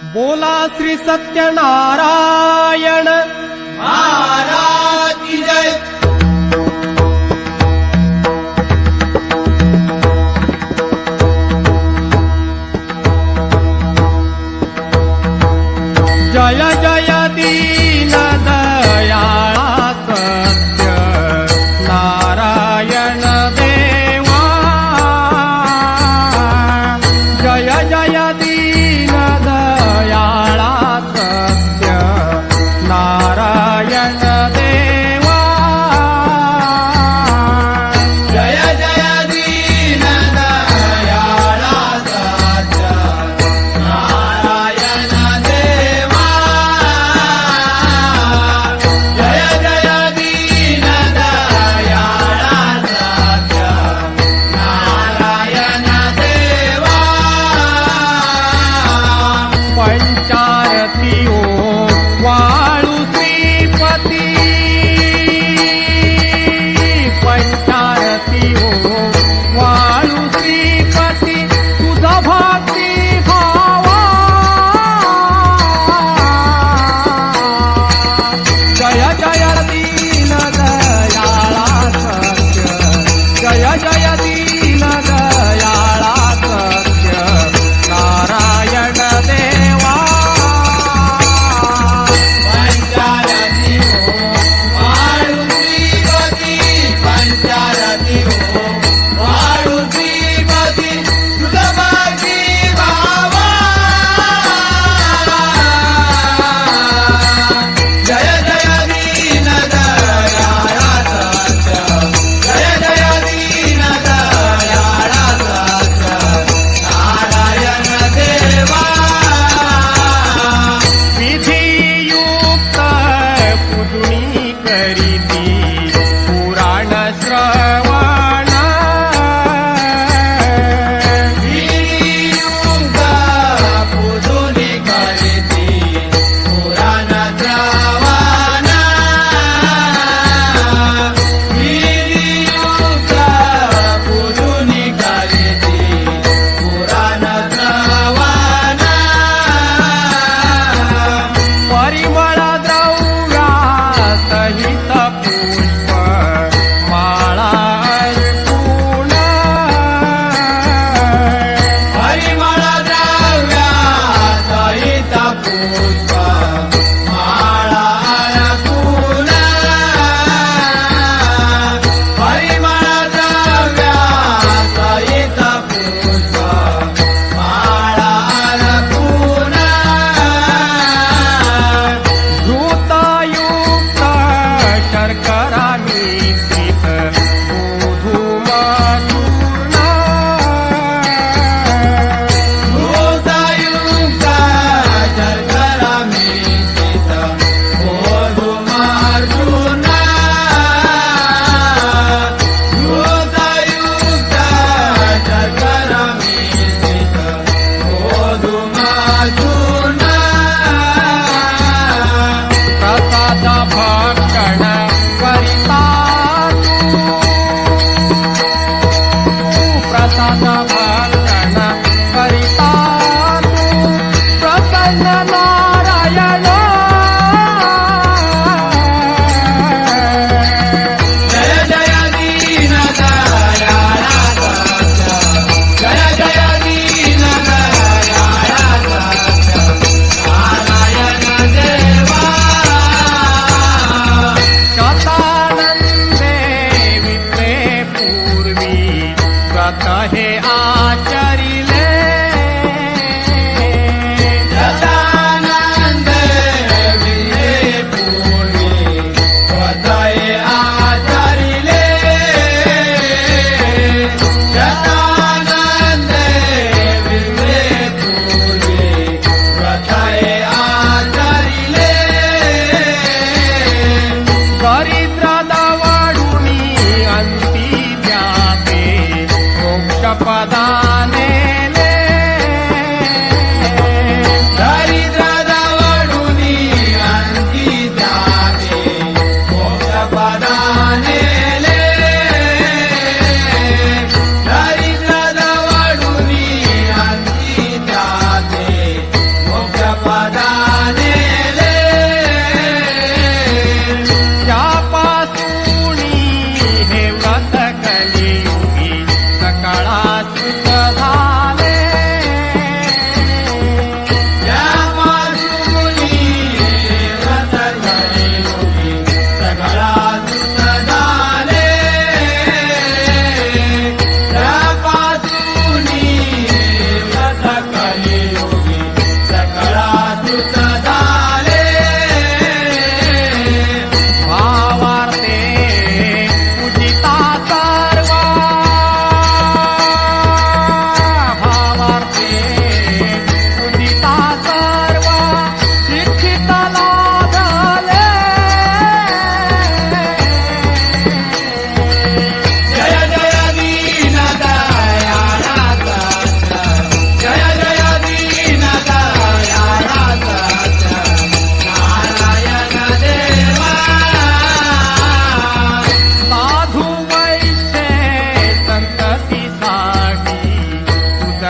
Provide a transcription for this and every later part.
बोला श्री सत्यनारायण महाराज की जय। जय जय दीन दयाळा सत्य नारायण देवा। जय जय दीन दयाळा सत्य नारायण देवा। जय जय दीन दयाळा सत्य नारायण देवा। जय जय दीन दयाळा सत्य नारायण देवा। पंचारती ओ वाळू श्रीपती। पंचारती ओ वाळू श्रीपती तुझा भक्ती भावा। जय जय दीन दयाळा सत्य जय जय दीन दयाळा सत्य नारायण देवा। पंचारती हो वाळू श्रीपती। पंचारती हो वाळू श्रीपती तुझा भक्ती भावा। जय जय दीन दयाळा सत्य जय जय दीन दयाळा सत्य नारायण देवा। विधियुक्त पुजुनी करीती पुराण श्रवण। विनियुक्त पुजुनी करीती पुराण श्रवण। विनियुक्त पुजुनी करीती पुराण श्रवण। परिमळ द्रव्या सहित पुष्प माळा अर्पूण। परिमळ द्रव्या सहित पुष्प माळा अर्पूण। परिमळ द्रव्या सहित पुष्प माळा अर्पूण। धृतयुक्त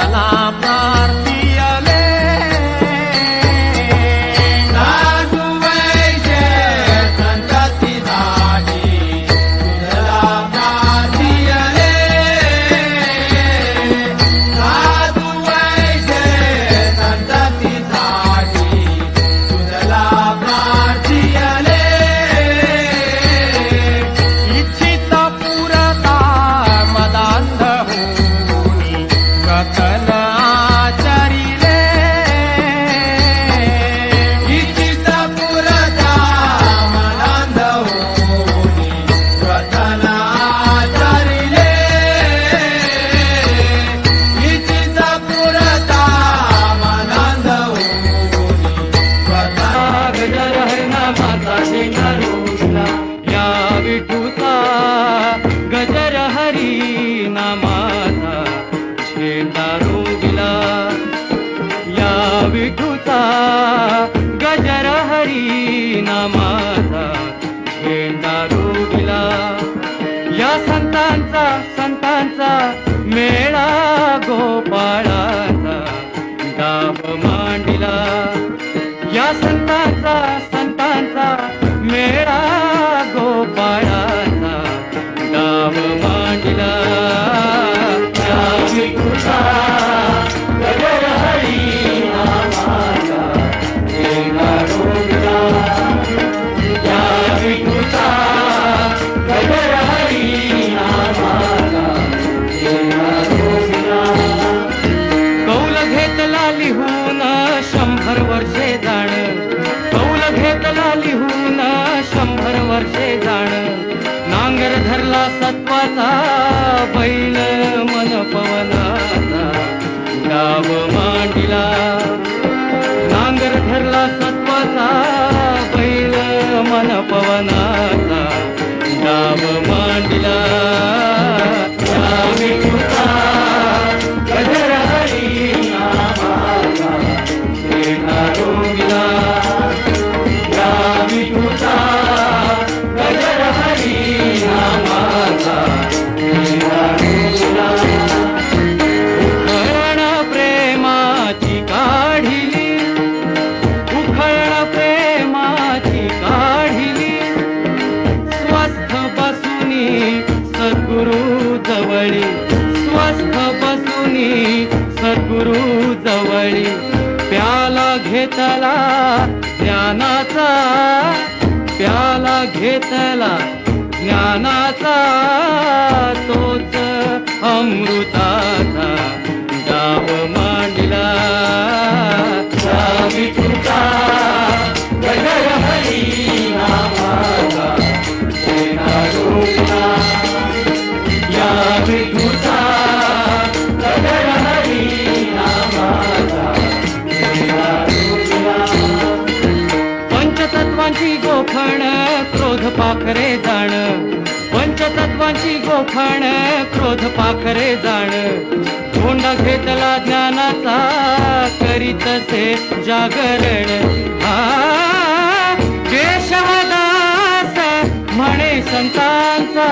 त्याला प्रार्थियले साधू वैद्य संततीसाठी तुझला प्रार्थियले साधू वैद्य संततीसाठी तुझला प्रार्थियले इच्छित पुरता मदांध होऊनी कथन आचरिले इच्छित पुरता मनांध होऊनी व्रतन आचरिले इच्छित पुरता मनांध होऊनी व्रतन गजर हरिनामाचा झेंडा रोवला या विठूचा गजर हरी नामाचा झेंडा रोविला या विठूचा गजर हरी नामाचा झेंडा रोविला या संतांचा मेळा गोपाळाचा दाब मांडिला या संतांचा मेळा गोपाळाचा दाब मांडिला या विठूचा गजर हरी नामाचा झेंडा रोविला या विठूचा गजर हरी नामाचा झेंडा रोविला कौल घेतला लिहून 100 वर्षे जाण कौल घेतला लिहून 100 वर्षे जाण नांगर धरला सत्वाचा बैल मन पवनाचा डाव मांडिला नांगर धरला सत्वाचा बैल मन पवनाचा डाव मांडिला या विठूचा गजर हरी नामाचा झेंडा रोविला या विठूचा गजर हरी नामाचा झेंडा रोविला उखळण प्रेमाची काढिली उखळण प्रेमाची काढिली स्वस्थ बसुनी सद्गुरु जवळी स्वस्थ बसुनी सद्गुरु जवळी प्याला घेतला ज्ञानाचा प्याला घेतला ज्ञानाचा तोच अमृताचा डाव मांडिला या विठूचा गजर हरी नामाचा झेंडा रोविला या विठूचा गजर हरी नामाचा झेंडा रोविला पंचतत्वांची गोखण क्रोध पाखरे जाण पंचतत्वांची गोखण क्रोध पाखरे जाण धोंडा घेतला ज्ञानाचा करीतसे जागरण केशवदास म्हणे संतांचा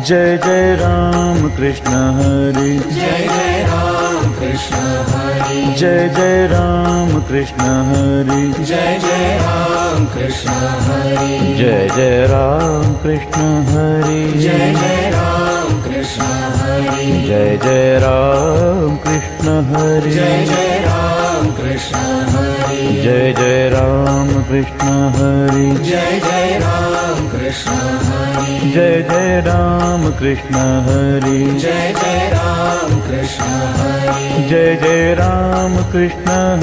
जय जय राम कृष्ण हरी जय जय राम कृष्ण हरी जय जय राम कृष्ण हरी जय जय राम कृष्ण हरी जय जय राम कृष्ण हरी जय जय राम कृष्ण हरी जय जय राम कृष्ण हरी जय जय राम कृष्ण हरी जय जय राम कृष्ण हरी जय जय राम कृष्ण हरी जय जय राम कृष्ण हरी जय जय राम कृष्ण हरी जय जय राम कृष्ण